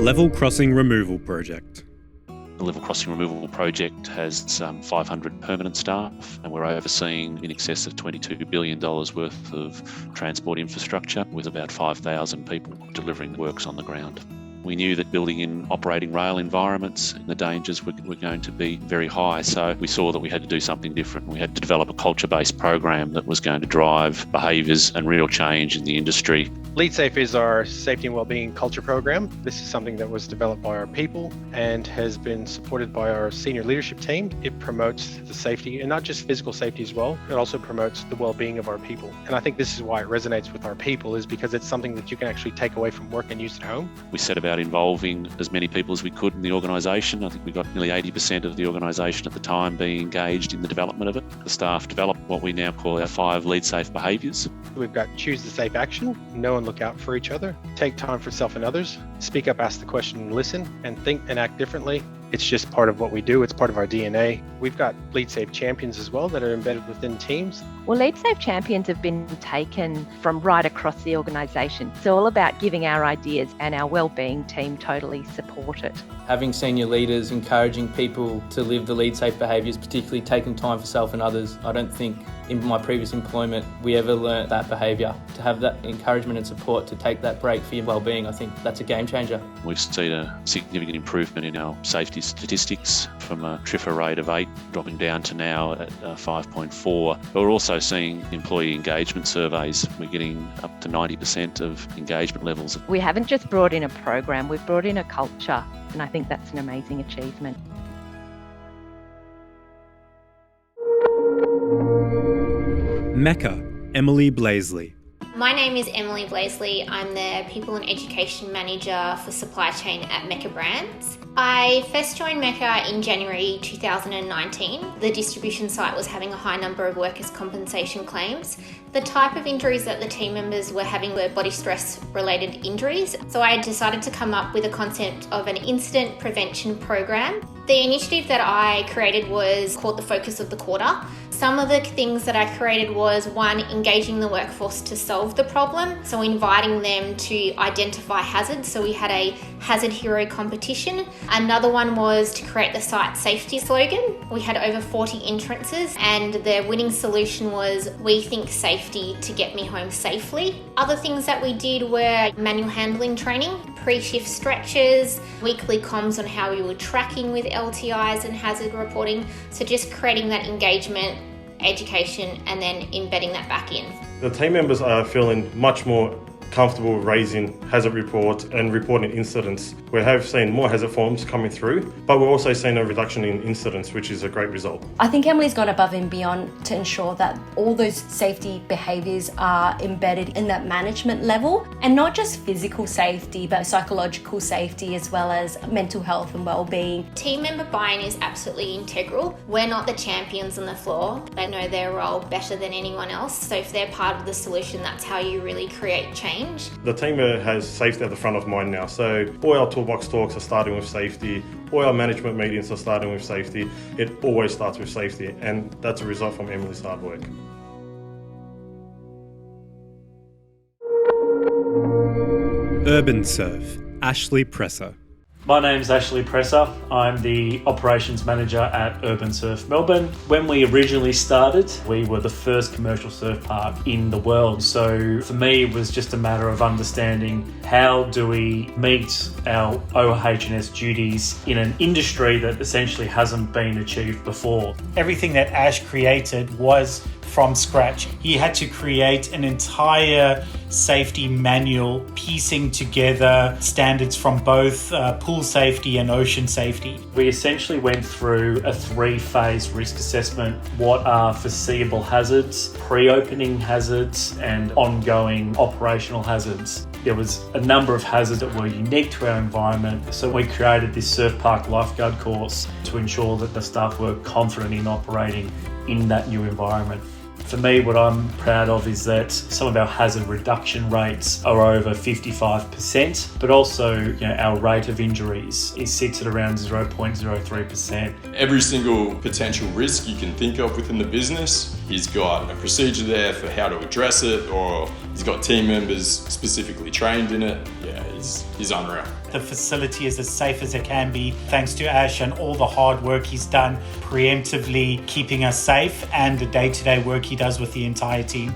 Level Crossing Removal Project. The Level Crossing Removal Project has 500 permanent staff, and we're overseeing in excess of $22 billion worth of transport infrastructure with about 5,000 people delivering works on the ground. We knew that building in operating rail environments, the dangers were going to be very high. So we saw that we had to do something different. We had to develop a culture-based program that was going to drive behaviours and real change in the industry. LeadSafe is our safety and wellbeing culture program. This is something that was developed by our people and has been supported by our senior leadership team. It promotes the safety, and not just physical safety as well. It also promotes the well-being of our people. And I think this is why it resonates with our people, is because it's something that you can actually take away from work and use at home. We set about involving as many people as we could in the organisation. I think we got nearly 80% of the organisation at the time being engaged in the development of it. The staff developed what we now call our 5 LeadSafe behaviours. We've got choose the safe action, know and look out for each other, take time for self and others, speak up, ask the question and listen, and think and act differently. It's just part of what we do. It's part of our DNA. We've got LeadSafe champions as well that are embedded within teams. Well, LeadSafe champions have been taken from right across the organisation. It's all about giving our ideas, and our wellbeing team totally support it. Having senior leaders encouraging people to live the LeadSafe behaviours, particularly taking time for self and others. I don't think in my previous employment we ever learnt that behaviour. To have that encouragement and support to take that break for your wellbeing, I think that's a game changer. We've seen a significant improvement in our safety statistics from a TRIFR rate of 8 dropping down to now at 5.4. But we're also seeing employee engagement surveys. We're getting up to 90% of engagement levels. We haven't just brought in a program, we've brought in a culture, and I think that's an amazing achievement. MECCA, Emily Blaisley. My name is Emily Blaisley. I'm the People and Education Manager for Supply Chain at MECCA Brands. I first joined MECCA in January 2019. The distribution site was having a high number of workers' compensation claims. The type of injuries that the team members were having were body stress related injuries. So I decided to come up with a concept of an incident prevention program. The initiative that I created was called the Focus of the Quarter. Some of the things that I created was, one, engaging the workforce to solve the problem, so inviting them to identify hazards. So we had a hazard hero competition. Another one was to create the site safety slogan. We had over 40 entrances, and the winning solution was, we think safety to get me home safely. Other things that we did were manual handling training, pre-shift stretches, weekly comms on how we were tracking with LTIs and hazard reporting. So just creating that engagement, education, and then embedding that back in. The team members are feeling much more comfortable raising hazard reports and reporting incidents. We have seen more hazard forms coming through, but we're also seeing a reduction in incidents, which is a great result. I think Emily's gone above and beyond to ensure that all those safety behaviours are embedded in that management level, and not just physical safety, but psychological safety as well as mental health and well-being. Team member buy-in is absolutely integral. We're not the champions on the floor. They know their role better than anyone else. So if they're part of the solution, that's how you really create change. The team has safety at the front of mind now, so all our toolbox talks are starting with safety, all our management meetings are starting with safety. It always starts with safety, and that's a result from Emily's hard work. URBNSURF, Ashley Presser. My name's Ashley Presser. I'm the Operations Manager at URBNSURF Melbourne. When we originally started, we were the first commercial surf park in the world. So for me, it was just a matter of understanding how do we meet our OHS duties in an industry that essentially hasn't been achieved before. Everything that Ash created was from scratch. He had to create an entire safety manual, piecing together standards from both pool safety and ocean safety. We essentially went through a 3-phase risk assessment. What are foreseeable hazards, pre-opening hazards, and ongoing operational hazards. There was a number of hazards that were unique to our environment, so we created this surf park lifeguard course to ensure that the staff were confident in operating in that new environment. For me, what I'm proud of is that some of our hazard reduction rates are over 55%, but also our rate of injuries sits at around 0.03%. Every single potential risk you can think of within the business he's got a procedure there for how to address it, or he's got team members specifically trained in it. Yeah, he's unreal. The facility is as safe as it can be, thanks to Ash and all the hard work he's done preemptively keeping us safe, and the day-to-day work he does with the entire team.